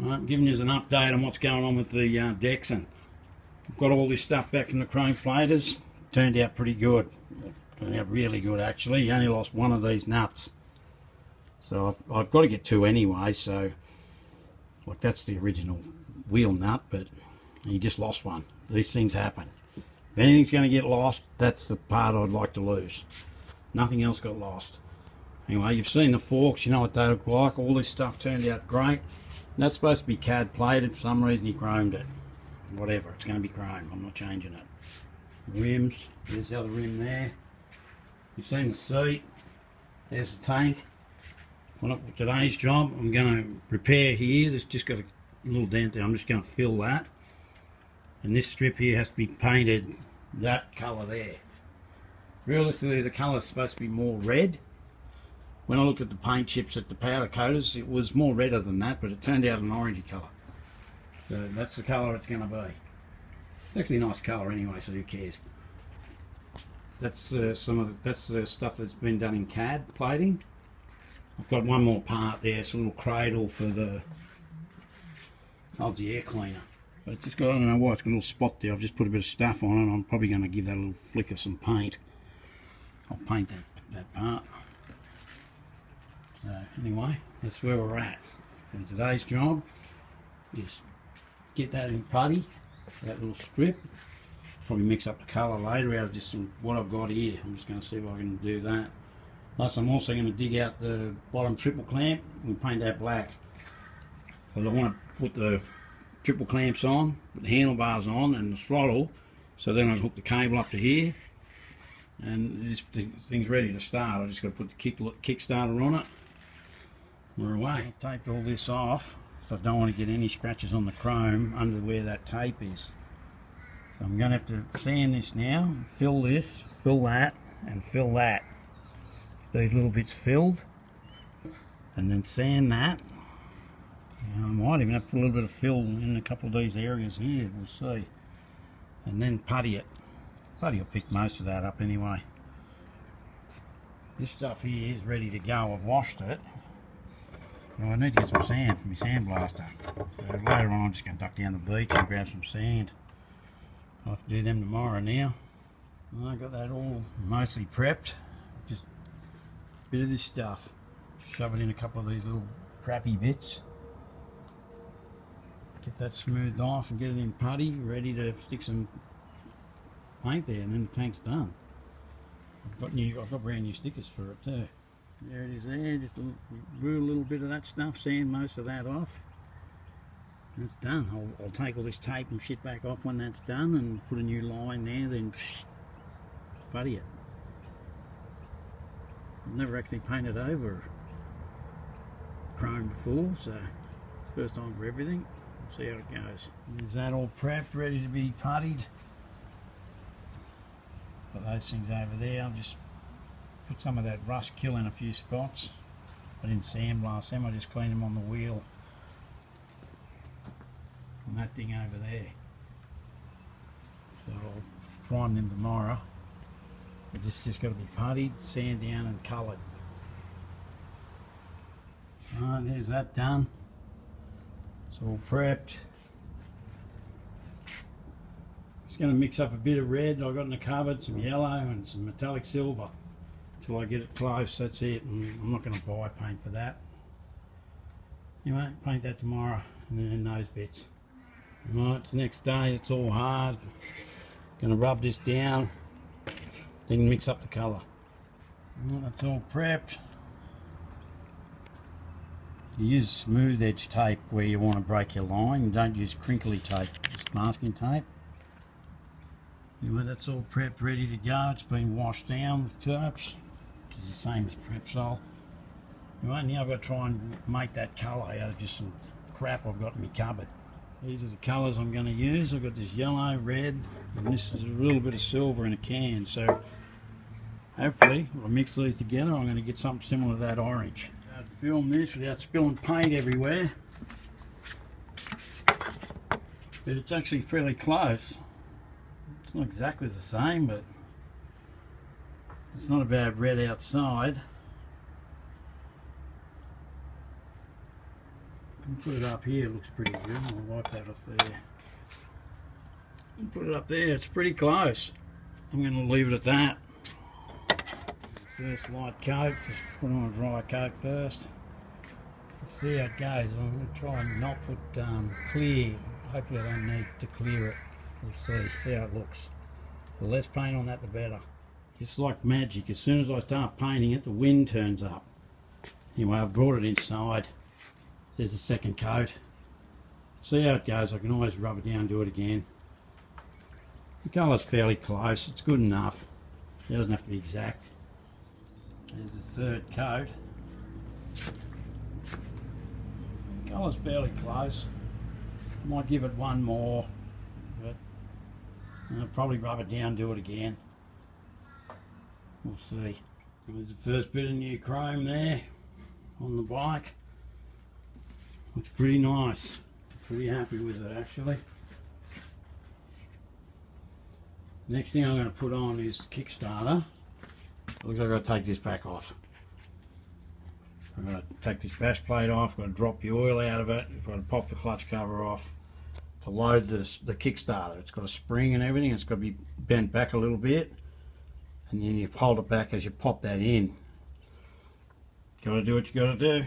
Right, I'm giving you an update on what's going on with the Deckson. I've got all this stuff back from the chrome platers. Turned out pretty good. Turned out really good actually. You only lost one of these nuts. So I've got to get two anyway, so like that's the original wheel nut, but you just lost one. These things happen. If anything's going to get lost, that's the part I'd like to lose. Nothing else got lost. Anyway, you've seen the forks, you know what they look like. All this stuff turned out great. That's supposed to be CAD plated. For some reason he chromed it. Whatever, it's going to be chromed. I'm not changing it. Rims, there's the other rim there. You've seen the seat. There's the tank. Well, today's job, I'm going to repair here. There's just got a little dent there. I'm just going to fill that. And this strip here has to be painted that colour there. Realistically, the colour's supposed to be more red. When I looked at the paint chips at the powder coaters, it was more redder than that, but it turned out an orangey colour. So that's the colour it's going to be. It's actually a nice colour anyway, so who cares? That's that's the stuff that's been done in CAD plating. I've got one more part there. It's a little cradle for the holds the air cleaner. But it's just got, I don't know why it's got a little spot there. I've just put a bit of stuff on it. I'm probably going to give that a little flick of some paint. I'll paint that part. So anyway, that's where we're at. And today's job is get that in putty, that little strip. Probably mix up the colour later out of just what I've got here. I'm just going to see if I can do that. Plus I'm also going to dig out the bottom triple clamp and paint that black. Because I want to put the triple clamps on, put the handlebars on and the throttle, so then I can hook the cable up to here. And this thing's ready to start. I just got to put the kick starter on it. We're away. I taped all this off, so I don't want to get any scratches on the chrome under where that tape is. So I'm going to have to sand this now, fill this, fill that, and fill that. These little bits filled, and then sand that. I might even have to put a little bit of fill in a couple of these areas here, we'll see. And then putty it. Putty will pick most of that up anyway. This stuff here is ready to go. I've washed it. Well, I need to get some sand from my sandblaster. So later on I'm just going to duck down the beach and grab some sand. I'll have to do them tomorrow now. Well, I got that all mostly prepped. Just a bit of this stuff. Shove it in a couple of these little crappy bits. Get that smoothed off and get it in putty, ready to stick some paint there, and then the tank's done. I've got brand new stickers for it too. There it is there, just a little bit of that stuff, sand most of that off. And it's done. I'll take all this tape and shit back off when that's done and put a new line there, then putty it. I've never actually painted over chrome before, so it's the first time for everything. We'll see how it goes. Is that all prepped, ready to be puttied? Got those things over there. I've just put some of that rust kill in a few spots. I didn't sandblast them, I just cleaned them on the wheel. And that thing over there. So I'll prime them tomorrow. But this just got to be puttied, sand down and coloured. Alright, there's that done. It's all prepped. Just going to mix up a bit of red I got in the cupboard, some yellow and some metallic silver until I get it close. That's it, and I'm not going to buy paint for that. Anyway, paint that tomorrow and then in those bits. Right, it's the next day, it's all hard. Going to rub this down, then mix up the colour. Right, that's all prepped. You use smooth edge tape where you want to break your line. You don't use crinkly tape, just masking tape. Anyway, that's all prepped, ready to go. It's been washed down with terps. It's the same as Prepsol. Anyway, now I've got to try and make that colour out of just some crap I've got in my cupboard. These are the colours I'm going to use. I've got this yellow, red, and this is a little bit of silver in a can. So hopefully, if I mix these together, I'm going to get something similar to that orange. I'd film this without spilling paint everywhere. But it's actually fairly close. It's not exactly the same, but it's not a bad red outside. Put it up here, it looks pretty good. I'll wipe that off there. And put it up there, it's pretty close. I'm going to leave it at that. First light coat, just put on a dry coat first. Let's see how it goes. I'm going to try and not put clear. Hopefully I don't need to clear it. We'll see how it looks. The less paint on that the better. It's like magic. As soon as I start painting it, the wind turns up. Anyway, I've brought it inside. There's the second coat. See how it goes. I can always rub it down and do it again. The colour's fairly close. It's good enough. It doesn't have to be exact. There's the third coat. The colour's fairly close. Might give it one more, but I'll probably rub it down, do it again. We'll see. There's the first bit of new chrome there on the bike. Looks pretty nice. Pretty happy with it actually. Next thing I'm going to put on is the Kickstarter. Looks like I've got to take this back off. I've got to take this bash plate off, I've got to drop the oil out of it, I've got to pop the clutch cover off. To load the Kickstarter, it's got a spring and everything, it's got to be bent back a little bit, and then you hold it back as you pop that in. Got to do what you got to do.